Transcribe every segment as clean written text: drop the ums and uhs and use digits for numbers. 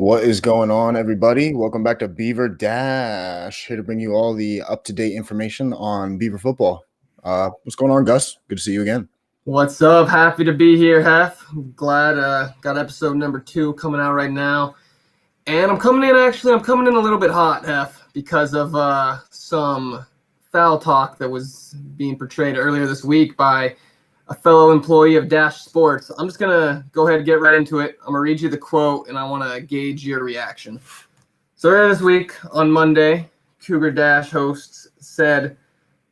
What is going on, everybody? Welcome back to Beaver Dash. Here to bring you all the up-to-date information on Beaver football. What's going on, Gus? Good to see you again. What's up? Happy to be here, Hef. Glad got episode number 2 coming out right now. And I'm coming in a little bit hot, Hef, because of some foul talk that was being portrayed earlier this week by a fellow employee of Dash Sports. I'm just going to go ahead and get right into it. I'm going to read you the quote, and I want to gauge your reaction. So earlier this week, on Monday, Cougar Dash hosts said,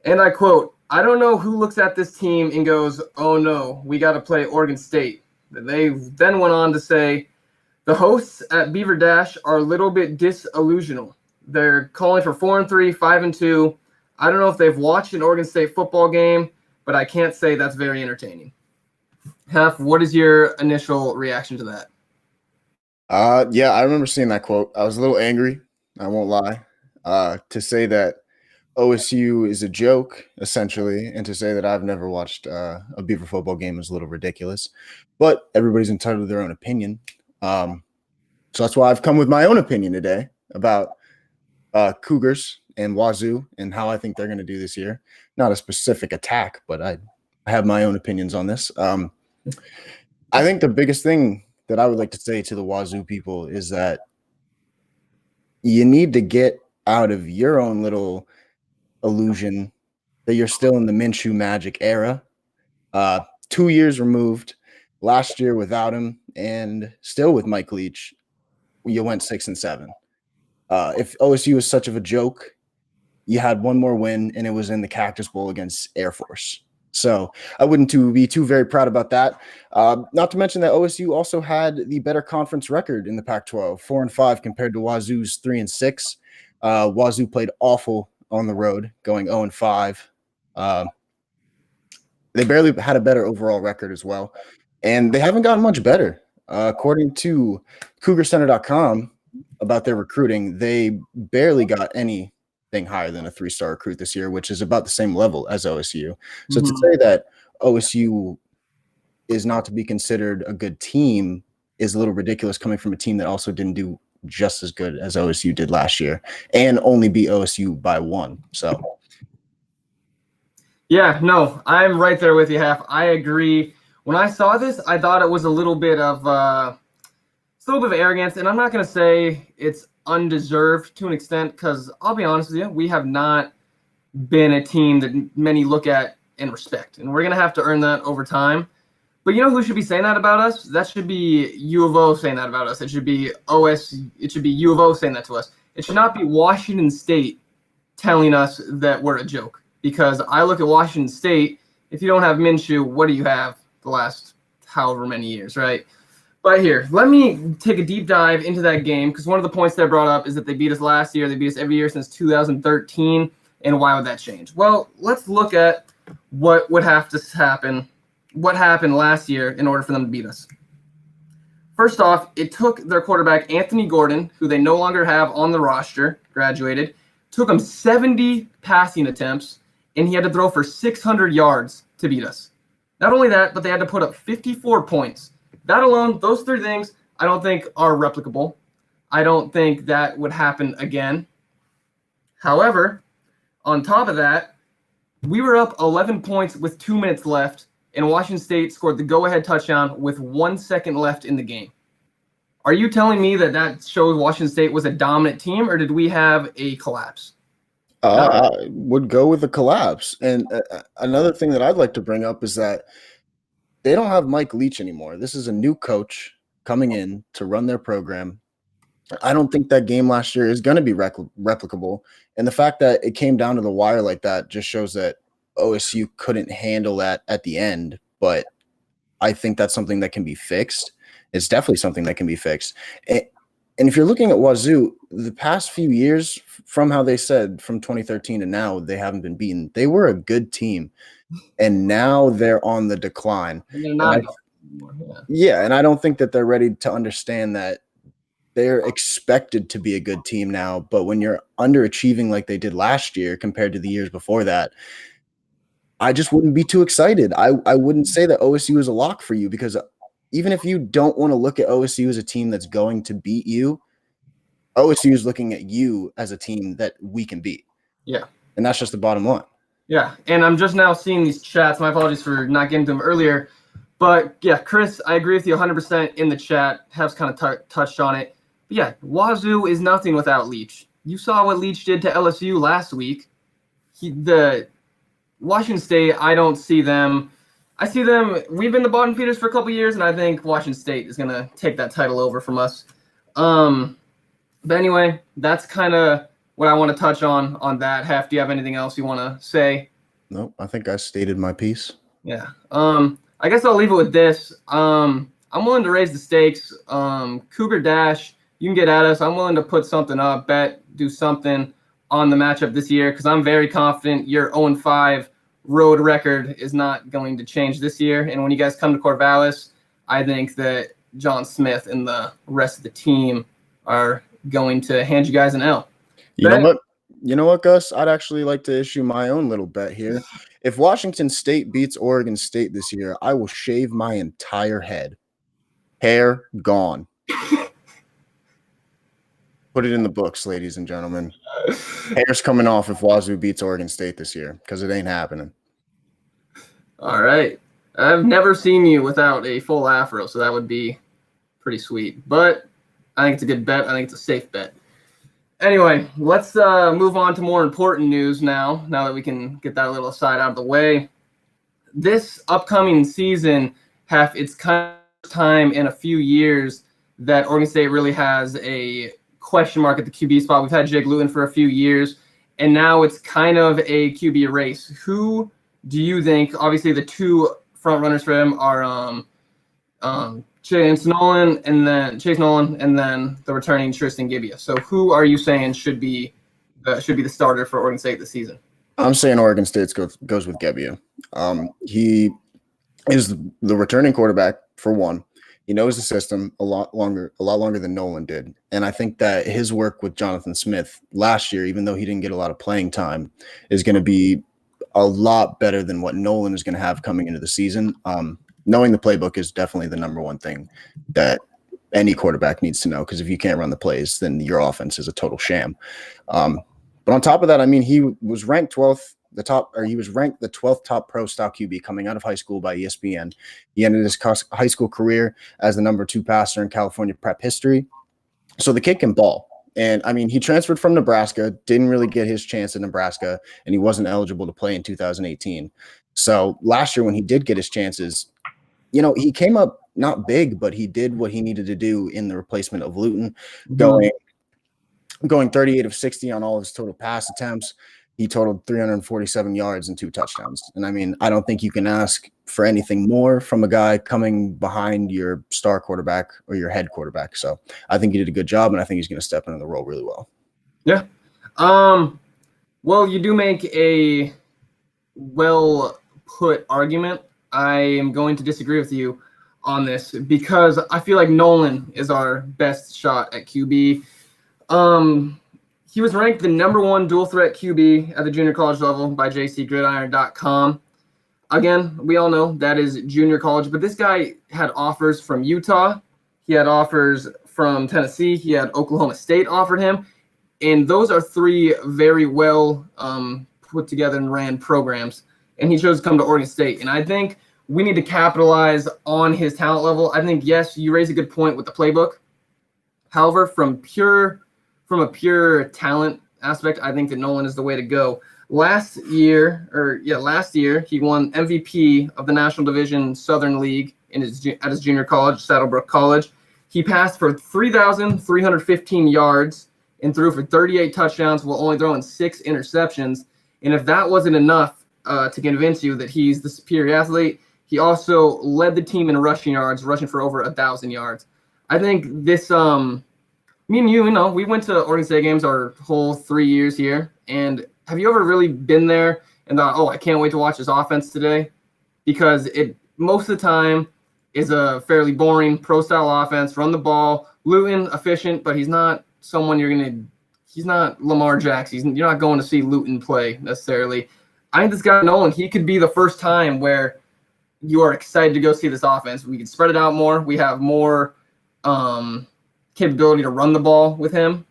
and I quote, "I don't know who looks at this team and goes, oh no, we got to play Oregon State." They then went on to say, the hosts at Beaver Dash are a little bit disillusional. They're calling for 4-3, 5-2. I don't know if they've watched an Oregon State football game, but I can't say that's very entertaining. Hef, what is your initial reaction to that? Yeah, I remember seeing that quote. I was a little angry, I won't lie. To say that OSU is a joke, essentially, and to say that I've never watched a Beaver football game is a little ridiculous. But everybody's entitled to their own opinion. So that's why I've come with my own opinion today about Cougars and Wazoo and how I think they're going to do this year. Not a specific attack, but I have my own opinions on this. I think the biggest thing that I would like to say to the Wazoo people is that you need to get out of your own little illusion that you're still in the Minshew Magic era. 2 years removed, last year without him, and still with Mike Leach, you went 6-7. If OSU is such of a joke, you had one more win, and it was in the Cactus Bowl against Air Force. So I wouldn't be too very proud about that. Not to mention that OSU also had the better conference record in the Pac-12, 4-5 compared to Wazoo's 3-6. Wazoo played awful on the road, going 0-5. They barely had a better overall record as well, and they haven't gotten much better. According to CougarCenter.com about their recruiting, they barely got anything higher than a 3-star recruit this year, which is about the same level as OSU. So to say that OSU is not to be considered a good team is a little ridiculous coming from a team that also didn't do just as good as OSU did last year and only beat OSU by 1. So yeah, no, I'm right there with you, Hef. I agree. When I saw this, I thought it was a little bit of arrogance, and I'm not going to say it's undeserved to an extent, because I'll be honest with you, we have not been a team that many look at and respect, and we're going to have to earn that over time. But you know who should be saying that about us? That should be U of O saying that about us. It should be U of O saying that to us. It should not be Washington State telling us that we're a joke, because I look at Washington State, if you don't have Minshew, what do you have the last however many years, right? But here, let me take a deep dive into that game, because one of the points that I brought up is that they beat us last year. They beat us every year since 2013, and why would that change? Well, let's look at what would have to happen, what happened last year in order for them to beat us. First off, it took their quarterback, Anthony Gordon, who they no longer have on the roster, graduated, took him 70 passing attempts, and he had to throw for 600 yards to beat us. Not only that, but they had to put up 54 points. That alone, those 3 things, I don't think are replicable. I don't think that would happen again. However, on top of that, we were up 11 points with 2 minutes left, and Washington State scored the go-ahead touchdown with 1 second left in the game. Are you telling me that shows Washington State was a dominant team, or did we have a collapse? I would go with a collapse. And another thing that I'd like to bring up is that they don't have Mike Leach anymore. This is a new coach coming in to run their program. I don't think that game last year is going to be replicable. And the fact that it came down to the wire like that just shows that OSU couldn't handle that at the end. But I think that's something that can be fixed. It's definitely something that can be fixed. And if you're looking at Wazoo, the past few years, from how they said from 2013 to now, they haven't been beaten. They were a good team. And now they're on the decline. And they're not and I don't think that they're ready to understand that they're expected to be a good team now. But when you're underachieving like they did last year compared to the years before that, I just wouldn't be too excited. I wouldn't say that OSU is a lock for you, because even if you don't want to look at OSU as a team that's going to beat you, OSU is looking at you as a team that we can beat. Yeah. And that's just the bottom line. Yeah, and I'm just now seeing these chats. My apologies for not getting to them earlier. But, yeah, Chris, I agree with you 100% in the chat. Has kind of touched on it. But, yeah, Wazoo is nothing without Leach. You saw what Leach did to LSU last week. The Washington State, I don't see them. I see them. We've been the bottom feeders for a couple years, and I think Washington State is going to take that title over from us. But anyway, that's kind of what I want to touch on that. Hef, do you have anything else you want to say? Nope, I think I stated my piece. Yeah. I guess I'll leave it with this. I'm willing to raise the stakes. Cougar Dash, you can get at us. I'm willing to put something up, bet, do something on the matchup this year because I'm very confident your 0-5 road record is not going to change this year. And when you guys come to Corvallis, I think that John Smith and the rest of the team are going to hand you guys an L. You know what, Gus? I'd actually like to issue my own little bet here. If Washington State beats Oregon State this year, I will shave my entire head. Hair gone. Put it in the books, ladies and gentlemen. Hair's coming off if Wazoo beats Oregon State this year because it ain't happening. All right. I've never seen you without a full afro, so that would be pretty sweet. But I think it's a good bet. I think it's a safe bet. Anyway, let's move on to more important news now that we can get that little aside out of the way. This upcoming season, it's kind of time in a few years that Oregon State really has a question mark at the QB spot. We've had Jake Luton for a few years, and now it's kind of a QB race. Who do you think? Obviously, the two front runners for him are Chase Nolan, and then the returning Tristan Gibbia. So, who are you saying should be the starter for Oregon State this season? I'm saying Oregon State goes with Gibbia. He is the returning quarterback for one. He knows the system a lot longer than Nolan did, and I think that his work with Jonathan Smith last year, even though he didn't get a lot of playing time, is going to be a lot better than what Nolan is going to have coming into the season. Knowing the playbook is definitely the number one thing that any quarterback needs to know, because if you can't run the plays, then your offense is a total sham. But on top of that, I mean, he was ranked 12th, he was ranked the 12th top pro style QB coming out of high school by ESPN. He ended his high school career as the number 2 passer in California prep history. So the kid can ball. And I mean, he transferred from Nebraska, didn't really get his chance at Nebraska, and he wasn't eligible to play in 2018. So last year when he did get his chances, you know, he came up not big, but he did what he needed to do in the replacement of Luton, going 38 of 60 on all his total pass attempts. He totaled 347 yards and 2 touchdowns. And I mean, I don't think you can ask for anything more from a guy coming behind your star quarterback or your head quarterback. So I think he did a good job, and I think he's going to step into the role really well. Yeah. Well, you do make a well put argument. I am going to disagree with you on this because I feel like Nolan is our best shot at QB. He was ranked the number 1 dual threat QB at the junior college level by jcgridiron.com. Again, we all know that is junior college, but this guy had offers from Utah. He had offers from Tennessee. He had Oklahoma State offered him. And those are 3 very well put together and ran programs. And he chose to come to Oregon State. And I think we need to capitalize on his talent level. I think, yes, you raise a good point with the playbook. However, from a pure talent aspect, I think that Nolan is the way to go. Last year, he won MVP of the National Division Southern League at his junior college, Saddlebrook College. He passed for 3,315 yards and threw for 38 touchdowns while only throwing 6 interceptions. And if that wasn't enough to convince you that he's the superior athlete, he also led the team in rushing yards, rushing for over 1,000 yards. I think this me and you we went to Oregon State games our whole 3 years here. And have you ever really been there and thought, oh, I can't wait to watch this offense today? Because it most of the time is a fairly boring pro-style offense, run the ball. Luton, efficient, but he's not someone he's not Lamar Jackson. You're not going to see Luton play necessarily. I think this guy, Nolan, he could be the first time where you are excited to go see this offense. We can spread it out more. We have more capability to run the ball with him.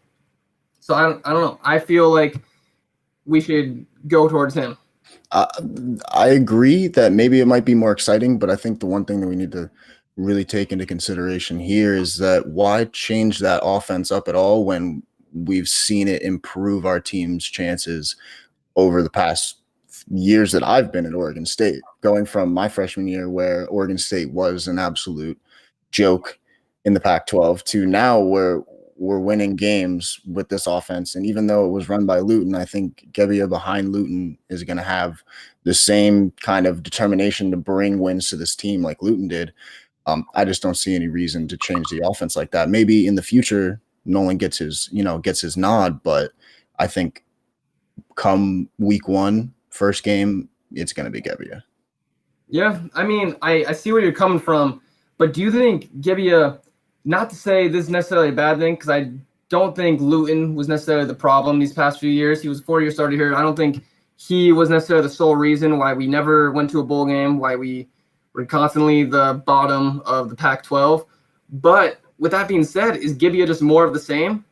So I don't know. I feel like we should go towards him. I agree that maybe it might be more exciting, but I think the one thing that we need to really take into consideration here is that why change that offense up at all when we've seen it improve our team's chances over the past years that I've been at Oregon State, going from my freshman year where Oregon State was an absolute joke in the Pac-12 to now where we're winning games with this offense. And even though it was run by Luton, I think Gebbia behind Luton is going to have the same kind of determination to bring wins to this team like Luton did. I just don't see any reason to change the offense like that. Maybe in the future, Nolan gets his nod, but I think come week 1, first game, it's going to be Gebbia. Yeah, I mean, I see where you're coming from, but do you think Gebbia, not to say this is necessarily a bad thing, because I don't think Luton was necessarily the problem these past few years. He was a 4-year starter here. I don't think he was necessarily the sole reason why we never went to a bowl game, why we were constantly the bottom of the Pac-12. But with that being said, is Gebbia just more of the same?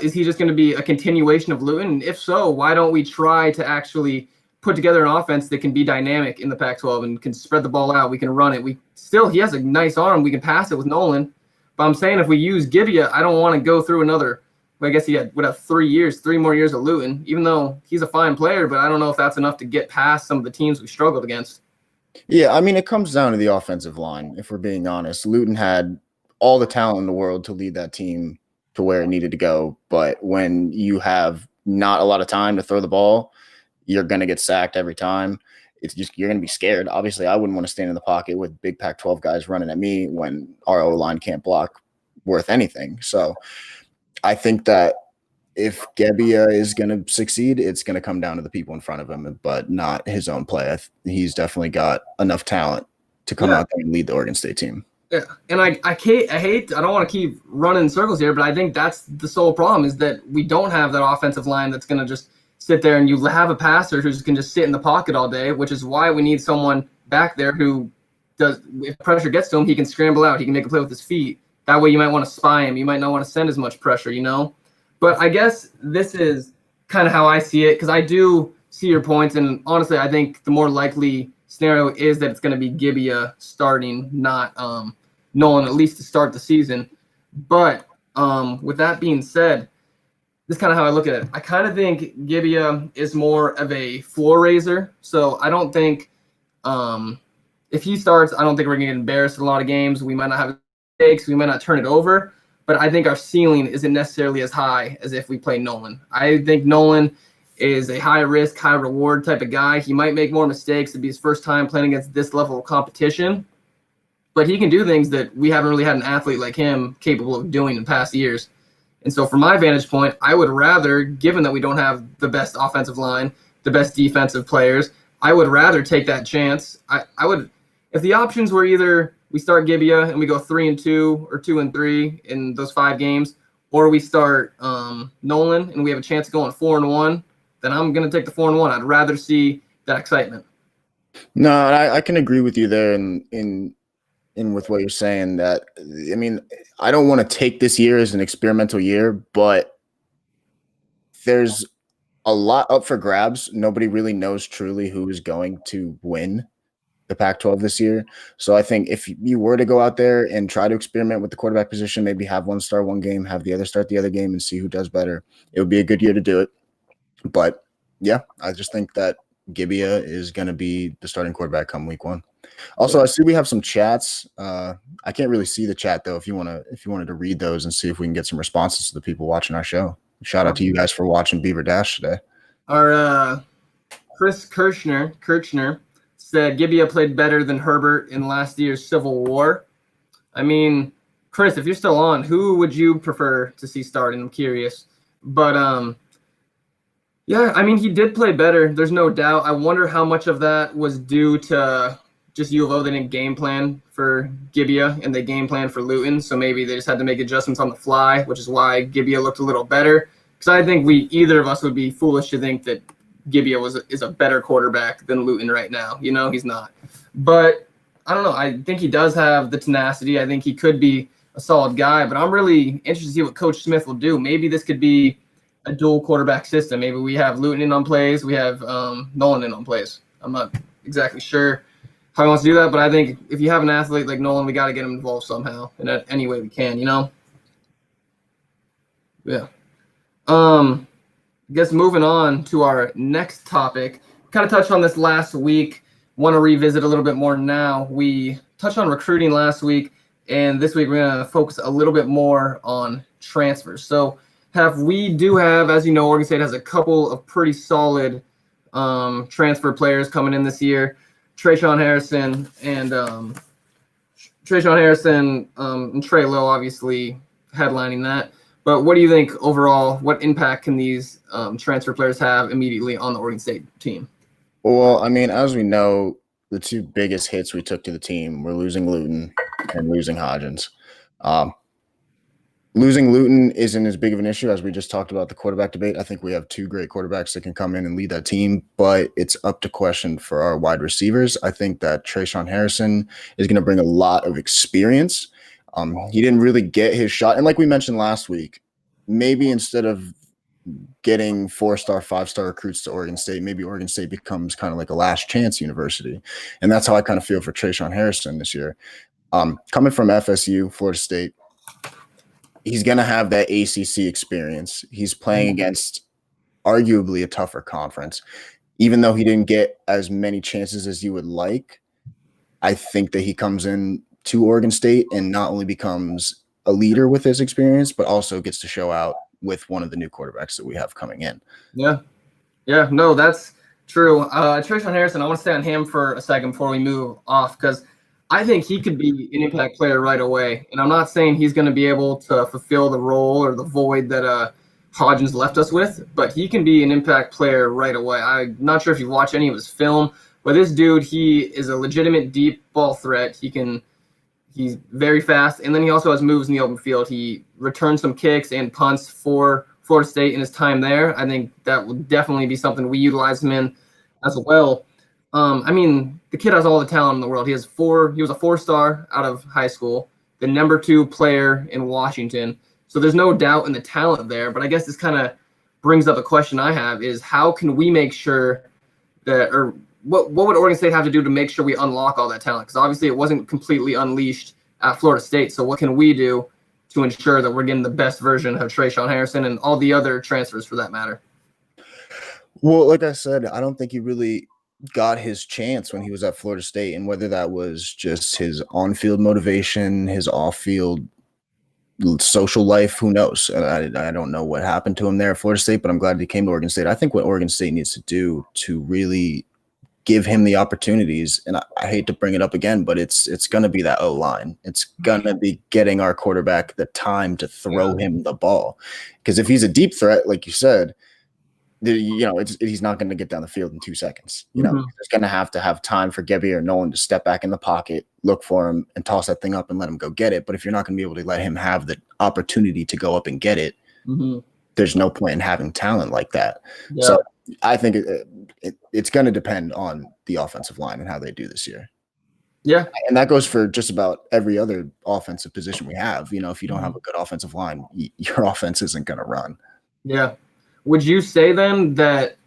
Is he just going to be a continuation of Luton? And if so, why don't we try to actually put together an offense that can be dynamic in the Pac-12 and can spread the ball out? We can run it. He has a nice arm. We can pass it with Nolan. But I'm saying if we use Gebbia, I don't want to go through another. I guess he would have 3 more years of Luton, even though he's a fine player. But I don't know if that's enough to get past some of the teams we struggled against. Yeah, I mean, it comes down to the offensive line, if we're being honest. Luton had all the talent in the world to lead that team to where it needed to go. But when you have not a lot of time to throw the ball, you're going to get sacked every time. It's just, you're going to be scared. Obviously, I wouldn't want to stand in the pocket with big Pac-12 guys running at me when our O-line can't block worth anything. So I think that if Gebbia is going to succeed, it's going to come down to the people in front of him, but not his own play. He's definitely got enough talent to come out there and lead the Oregon State team. Yeah, and I don't want to keep running in circles here, but I think that's the sole problem is that we don't have that offensive line that's going to just sit there and you have a passer who can just sit in the pocket all day, which is why we need someone back there who does, if pressure gets to him, he can scramble out. He can make a play with his feet. That way you might want to spy him. You might not want to send as much pressure, But I guess this is kind of how I see it because I do see your points. And honestly, I think the more likely scenario is that it's going to be Gebbia starting, not Nolan, at least to start the season. But with that being said, this is kind of how I look at it. I kind of think Gebbia is more of a floor raiser. So I don't think if he starts, I don't think we're going to get embarrassed in a lot of games. We might not have mistakes. We might not turn it over. But I think our ceiling isn't necessarily as high as if we play Nolan. I think Nolan is a high risk, high reward type of guy. He might make more mistakes. It'd be his first time playing against this level of competition. But he can do things that we haven't really had an athlete like him capable of doing in past years. And so from my vantage point, I would rather, given that we don't have the best offensive line, the best defensive players, I would rather take that chance. I would, if the options were either we start Gebbia and we go 3-2 or 2-3 in those 5 games, or we start Nolan and we have a chance of going 4-1, then I'm going to take the 4-1. I'd rather see that excitement. No, I can agree with you there in with what you're saying. That, I mean, I don't want to take this year as an experimental year, but there's a lot up for grabs. Nobody really knows truly who is going to win the Pac-12 this year. So I think if you were to go out there and try to experiment with the quarterback position, maybe have one start one game, have the other start the other game and see who does better, it would be a good year to do it. But yeah, I just think that Gebbia is going to be the starting quarterback come week 1. Also, I see we have some chats. I can't really see the chat though. If you wanted to read those and see if we can get some responses to the people watching our show. Shout out to you guys for watching Beaver Dash today. Our Chris Kirchner said Gebbia played better than Herbert in last year's Civil War. I mean, Chris, if you're still on, who would you prefer to see starting? I'm curious. But yeah, I mean, he did play better. There's no doubt. I wonder how much of that was due to just U of O. They didn't game plan for Gebbia and they game plan for Luton. So maybe they just had to make adjustments on the fly, which is why Gebbia looked a little better. Because I think either of us would be foolish to think that Gebbia is a better quarterback than Luton right now. He's not. But I don't know. I think he does have the tenacity. I think he could be a solid guy. But I'm really interested to see what Coach Smith will do. Maybe this could be a dual quarterback system. Maybe we have Luton in on plays, we have Nolan in on plays. I'm not exactly sure how he wants to do that, but I think if you have an athlete like Nolan, we got to get him involved somehow in any way we can, Yeah. I guess moving on to our next topic, kind of touched on this last week. Want to revisit a little bit more now. We touched on recruiting last week, and this week we're going to focus a little bit more on transfers. So we do have, as you know, Oregon State has a couple of pretty solid transfer players coming in this year. Trayshawn Harrison and Trey Lowe obviously headlining that. But what do you think overall? What impact can these transfer players have immediately on the Oregon State team? Well, I mean, as we know, the two biggest hits we took to the team were losing Luton and losing Hodgins. Losing Luton isn't as big of an issue as we just talked about the quarterback debate. I think we have two great quarterbacks that can come in and lead that team, but it's up to question for our wide receivers. I think that Trayshawn Harrison is going to bring a lot of experience. He didn't really get his shot. And like we mentioned last week, maybe instead of getting 4-star, 5-star recruits to Oregon State, maybe Oregon State becomes kind of like a last chance university. And that's how I kind of feel for Trayshawn Harrison this year. Coming from FSU, Florida State, he's going to have that ACC experience. He's playing against arguably a tougher conference. Even though he didn't get as many chances as you would like, I think that he comes in to Oregon State and not only becomes a leader with his experience, but also gets to show out with one of the new quarterbacks that we have coming in. Yeah, no, that's true. Trayshawn Harrison, I want to stay on him for a second before we move off, because I think he could be an impact player right away. And I'm not saying he's going to be able to fulfill the role or the void that Hodgins left us with, but he can be an impact player right away. I'm not sure if you've watched any of his film, but this dude, he is a legitimate deep ball threat. He's very fast, and then he also has moves in the open field. He returns some kicks and punts for Florida State in his time there. I think that will definitely be something we utilize him in as well. I mean, the kid has all the talent in the world. He was a 4-star out of high school, the number 2 player in Washington. So there's no doubt in the talent there. But I guess this kind of brings up a question I have is how can we make sure that, or what would Oregon State have to do to make sure we unlock all that talent? Because obviously it wasn't completely unleashed at Florida State. So what can we do to ensure that we're getting the best version of Trayshawn Harrison and all the other transfers for that matter? Well, like I said, I don't think he really got his chance when he was at Florida State, and whether that was just his on-field motivation, his off-field social life, who knows? I don't know what happened to him there at Florida State, but I'm glad he came to Oregon State. I think what Oregon State needs to do to really give him the opportunities, and I hate to bring it up again, but it's going to be that O-line. It's going to be getting our quarterback the time to throw him the ball, because if he's a deep threat, like you said, he's not going to get down the field in 2 seconds. He's going to have time for Gebbia or Nolan to step back in the pocket, look for him, and toss that thing up and let him go get it. But if you're not going to be able to let him have the opportunity to go up and get it, there's no point in having talent like that. Yeah. So I think it's going to depend on the offensive line and how they do this year. Yeah. And that goes for just about every other offensive position we have. If you don't have a good offensive line, your offense isn't going to run. Yeah. Would you say then that,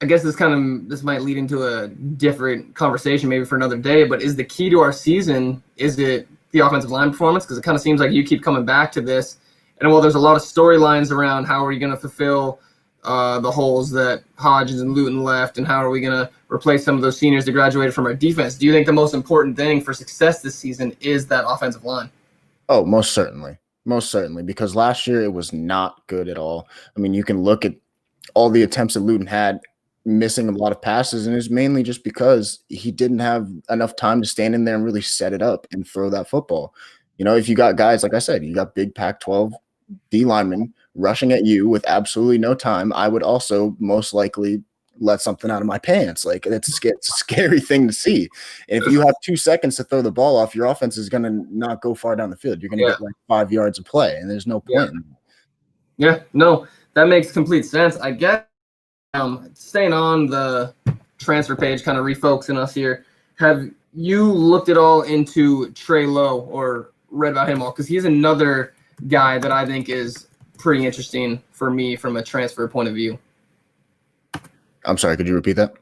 I guess this might lead into a different conversation maybe for another day, but is the key to our season, is it the offensive line performance? Because it kind of seems like you keep coming back to this. And there's a lot of storylines around how are you going to fulfill the holes that Hodgins and Luton left, and how are we going to replace some of those seniors that graduated from our defense? Do you think the most important thing for success this season is that offensive line? Oh, most certainly. Most certainly, because last year it was not good at all. I mean, you can look at all the attempts that Luton had, missing a lot of passes, and it's mainly just because he didn't have enough time to stand in there and really set it up and throw that football. If you got guys, like I said, you got big Pac-12 D linemen rushing at you with absolutely no time, I would also most likely let something out of my pants. Like, it's a scary thing to see. And if you have 2 seconds to throw the ball off, your offense is going to not go far down the field. You're going to get like 5 yards of play, and there's no point. Yeah, no, that makes complete sense. I guess staying on the transfer page, kind of refocusing us here, have you looked at all into Trey Lowe or read about him all? Because he's another guy that I think is pretty interesting for me from a transfer point of view. I'm sorry, could you repeat that?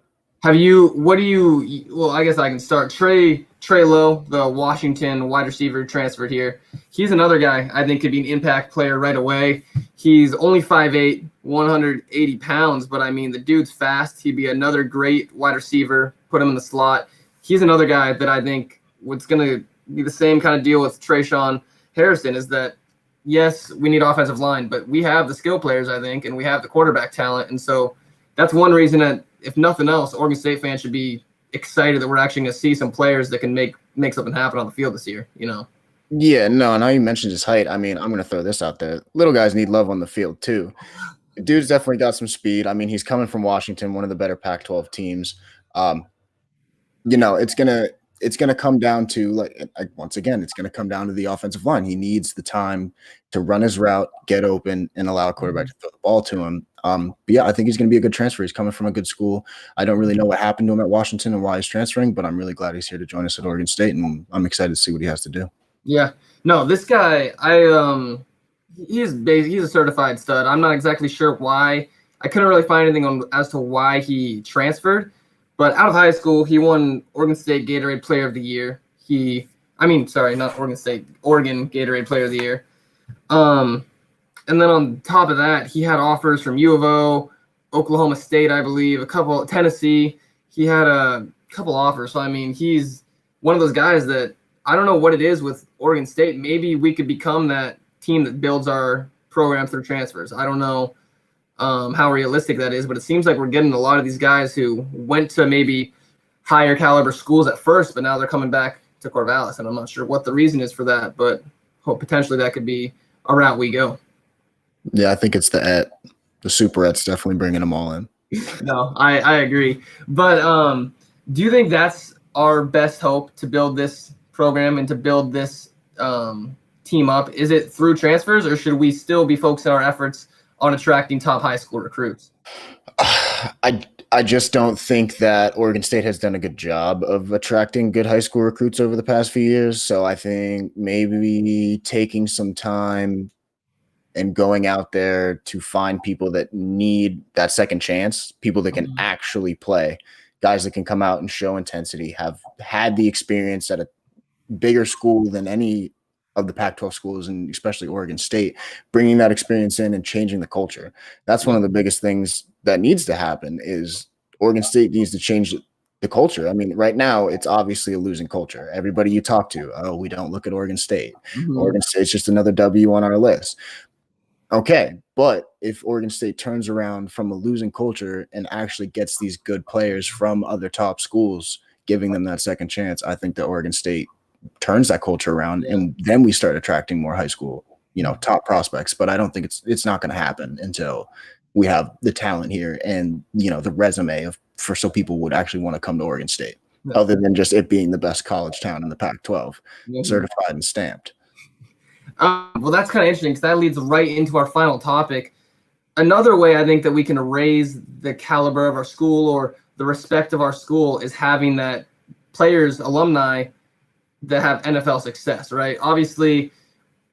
Well, I guess I can start. Trey Lowe, the Washington wide receiver transferred here. He's another guy I think could be an impact player right away. He's only 5'8", 180 pounds, but I mean, the dude's fast. He'd be another great wide receiver, put him in the slot. He's another guy that I think what's going to be the same kind of deal with Trayshawn Harrison is that, yes, we need offensive line, but we have the skill players, I think, and we have the quarterback talent. And so that's one reason that, if nothing else, Oregon State fans should be excited that we're actually going to see some players that can make something happen on the field this year, you know? Yeah, no, and now you mentioned his height. I mean, I'm going to throw this out there. Little guys need love on the field, too. Dude's definitely got some speed. I mean, he's coming from Washington, one of the better Pac-12 teams. It's gonna come down to once again, it's gonna come down to the offensive line. He needs the time to run his route, get open, and allow a quarterback to throw the ball to him. But yeah, I think he's gonna be a good transfer. He's coming from a good school. I don't really know what happened to him at Washington and why he's transferring, but I'm really glad he's here to join us at Oregon State, and I'm excited to see what he has to do. Yeah, no, this guy, he's a certified stud. I'm not exactly sure why. I couldn't really find anything as to why he transferred. But out of high school, he won Oregon State Gatorade Player of the Year. Not Oregon State, Oregon Gatorade Player of the Year. And then on top of that, he had offers from U of O, Oklahoma State, I believe, Tennessee. He had a couple offers. So, I mean, he's one of those guys that I don't know what it is with Oregon State. Maybe we could become that team that builds our program through transfers. I don't know how realistic that is, but it seems like we're getting a lot of these guys who went to maybe higher caliber schools at first, but now they're coming back to Corvallis, and I'm not sure what the reason is for that, but potentially that could be a route we go. Yeah, I think it's the Superettes definitely bringing them all in. No, I agree. But do you think that's our best hope to build this program and to build this team up? Is it through transfers, or should we still be focusing our efforts on attracting top high school recruits? I just don't think that Oregon State has done a good job of attracting good high school recruits over the past few years. So I think maybe taking some time and going out there to find people that need that second chance, people that can actually play, guys that can come out and show intensity, have had the experience at a bigger school than any of the Pac-12 schools, and especially Oregon State, bringing that experience in and changing the culture. That's one of the biggest things that needs to happen is Oregon State needs to change the culture. I mean, right now it's obviously a losing culture. Everybody you talk to, we don't look at Oregon State. Oregon State's just another W on our list. Okay, but if Oregon State turns around from a losing culture and actually gets these good players from other top schools, giving them that second chance, I think that Oregon State turns that culture around, and then we start attracting more high school, top prospects. But I don't think it's not going to happen until we have the talent here and, the resume so people would actually want to come to Oregon State, other than just it being the best college town in the Pac-12, certified and stamped. Well, that's kind of interesting because that leads right into our final topic. Another way I think that we can raise the caliber of our school or the respect of our school is having that players, alumni that have NFL success, right? Obviously,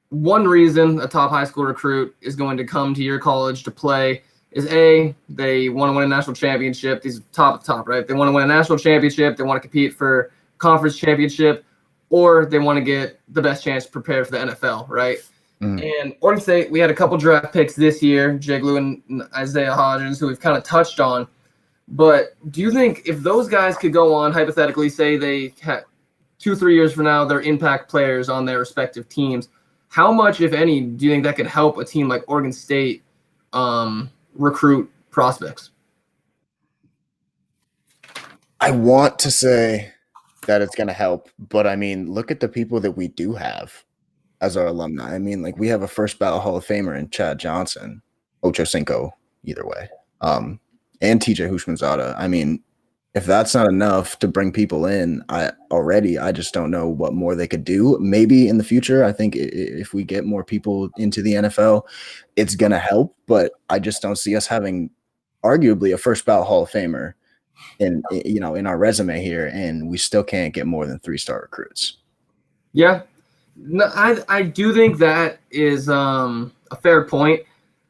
one reason a top high school recruit is going to come to your college to play is they want to win a national championship. These top, right? They want to win a national championship. They want to compete for conference championship, or they want to get the best chance to prepare for the NFL, right? And Oregon State, we had a couple draft picks this year, Jiglu and Isaiah Hodgins, who we've kind of touched on. But do you think if those guys could go on, hypothetically, say they had 2-3 years from now, they're impact players on their respective teams, how much, if any, do you think that could help a team like Oregon State recruit prospects? I want to say that it's going to help, but I mean, look at the people that we do have as our alumni. I mean, we have a first ballot Hall of Famer in Chad Johnson, Ocho Cinco, either way, and TJ Hushmanzada. I mean, if that's not enough to bring people in, I just don't know what more they could do. Maybe in the future, I think if we get more people into the NFL, it's going to help, but I just don't see us having arguably a first ballot Hall of Famer in our resume here, and we still can't get more than 3-star recruits. Yeah, no, I do think that is a fair point.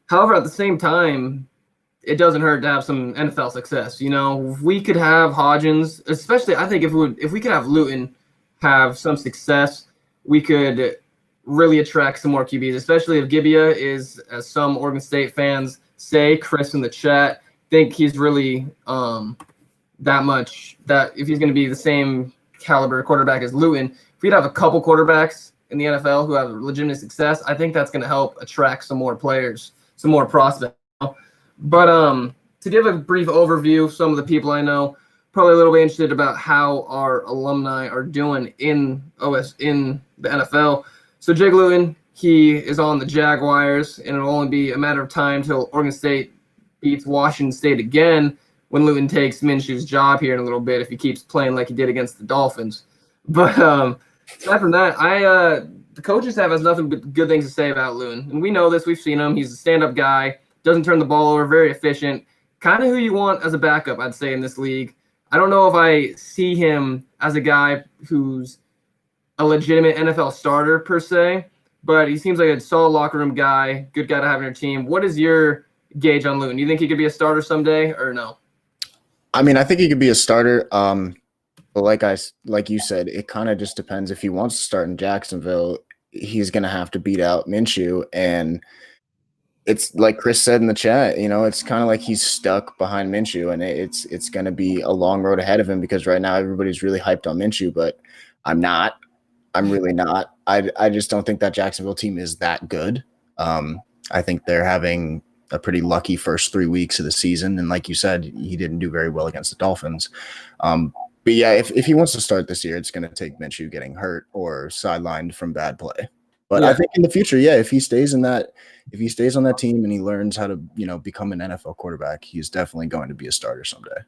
However, at the same time, it doesn't hurt to have some NFL success. If we could have Hodgins, especially I think if we could have Luton have some success, we could really attract some more QBs, especially if Gibbia is, as some Oregon State fans say, Chris in the chat, think he's really that much, that if he's going to be the same caliber quarterback as Luton, if we'd have a couple quarterbacks in the NFL who have legitimate success, I think that's going to help attract some more players, some more prospects. But to give a brief overview of some of the people I know, probably a little bit interested about how our alumni are doing in the NFL. So Jake Luton, he is on the Jaguars, and it'll only be a matter of time till Oregon State beats Washington State again when Luton takes Minshew's job here in a little bit if he keeps playing like he did against the Dolphins. But aside from that, the coaching staff has nothing but good things to say about Luton, and we know this. We've seen him. He's a stand-up guy. Doesn't turn the ball over, very efficient, kind of who you want as a backup, I'd say, in this league. I don't know if I see him as a guy who's a legitimate NFL starter per se, but he seems like a solid locker room guy, good guy to have in your team. What is your gauge on Luton? Do you think he could be a starter someday or no? I mean, I think he could be a starter. But like you said, it kind of just depends. If he wants to start in Jacksonville, he's going to have to beat out Minshew, and it's like Chris said in the chat, it's kind of like he's stuck behind Minshew, and it's going to be a long road ahead of him because right now everybody's really hyped on Minshew, but I'm not. I'm really not. I just don't think that Jacksonville team is that good. I think they're having a pretty lucky first 3 weeks of the season, and like you said, he didn't do very well against the Dolphins. But yeah, if he wants to start this year, it's going to take Minshew getting hurt or sidelined from bad play. But yeah. I think in the future, if he stays on that team and he learns how to, become an NFL quarterback, he's definitely going to be a starter someday.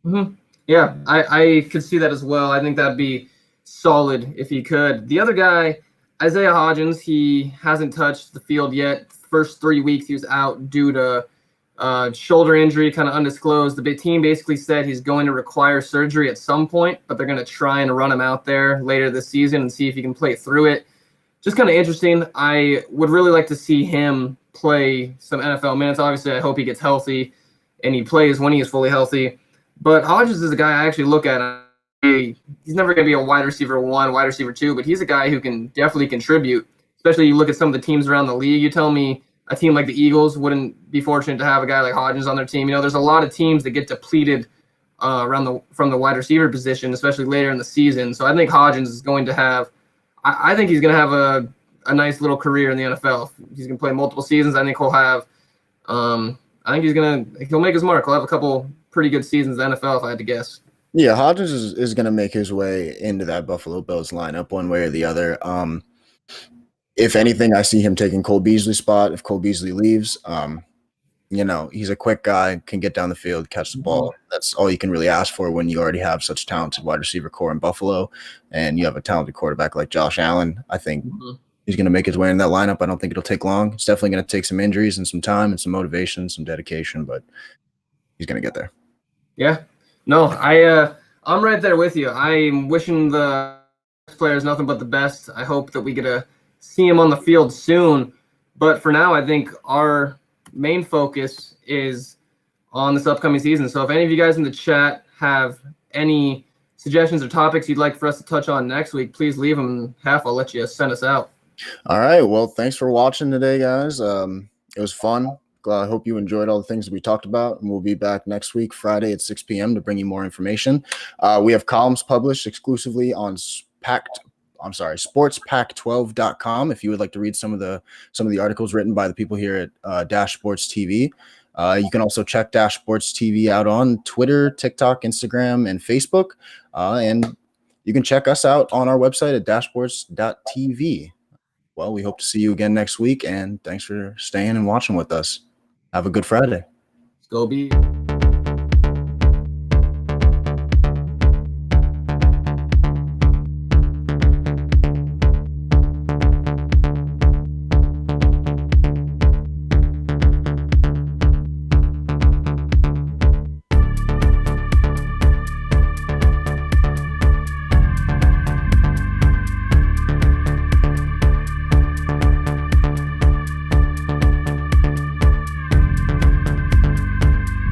Mm-hmm. Yeah, I could see that as well. I think that'd be solid if he could. The other guy, Isaiah Hodgins, he hasn't touched the field yet. First 3 weeks he was out due to shoulder injury, kind of undisclosed. The team basically said he's going to require surgery at some point, but they're going to try and run him out there later this season and see if he can play through it. Just kind of interesting. I would really like to see him play some NFL minutes. Obviously, I hope he gets healthy and he plays when he is fully healthy. But Hodges is a guy I actually look at. He's never going to be a wide receiver 1, wide receiver 2, but he's a guy who can definitely contribute. Especially you look at some of the teams around the league. You tell me a team like the Eagles wouldn't be fortunate to have a guy like Hodgins on their team. There's a lot of teams that get depleted from the wide receiver position, especially later in the season. So I think Hodgins is going to have I think he's going to have a nice little career in the NFL. He's going to play multiple seasons. I think he'll have he'll make his mark. He'll have a couple pretty good seasons in the NFL, if I had to guess. Yeah, Hodgins is going to make his way into that Buffalo Bills lineup one way or the other. If anything, I see him taking Cole Beasley's spot if Cole Beasley leaves. He's a quick guy, can get down the field, catch the ball. That's all you can really ask for when you already have such talented wide receiver core in Buffalo, and you have a talented quarterback like Josh Allen. I think he's going to make his way in that lineup. I don't think it'll take long. It's definitely going to take some injuries and some time and some motivation, some dedication, but he's going to get there. Yeah. No, I'm right there with you. I'm wishing the players nothing but the best. I hope that we get to see him on the field soon. But for now, I think our main focus is on this upcoming season. So if any of you guys in the chat have any suggestions or topics you'd like for us to touch on next week, please leave them. I'll let you send us out. All right. Well, thanks for watching today, guys. It was fun. I hope you enjoyed all the things that we talked about, and we'll be back next week, Friday at 6 p.m. to bring you more information. We have columns published exclusively on sportspac12.com if you would like to read some of the articles written by the people here at Dash Sports TV. You can also check Dash Sports TV out on Twitter, TikTok, Instagram, and Facebook. And you can check us out on our website at dashsports.tv. Well, we hope to see you again next week, and thanks for staying and watching with us. Have a good Friday. Go Beavers.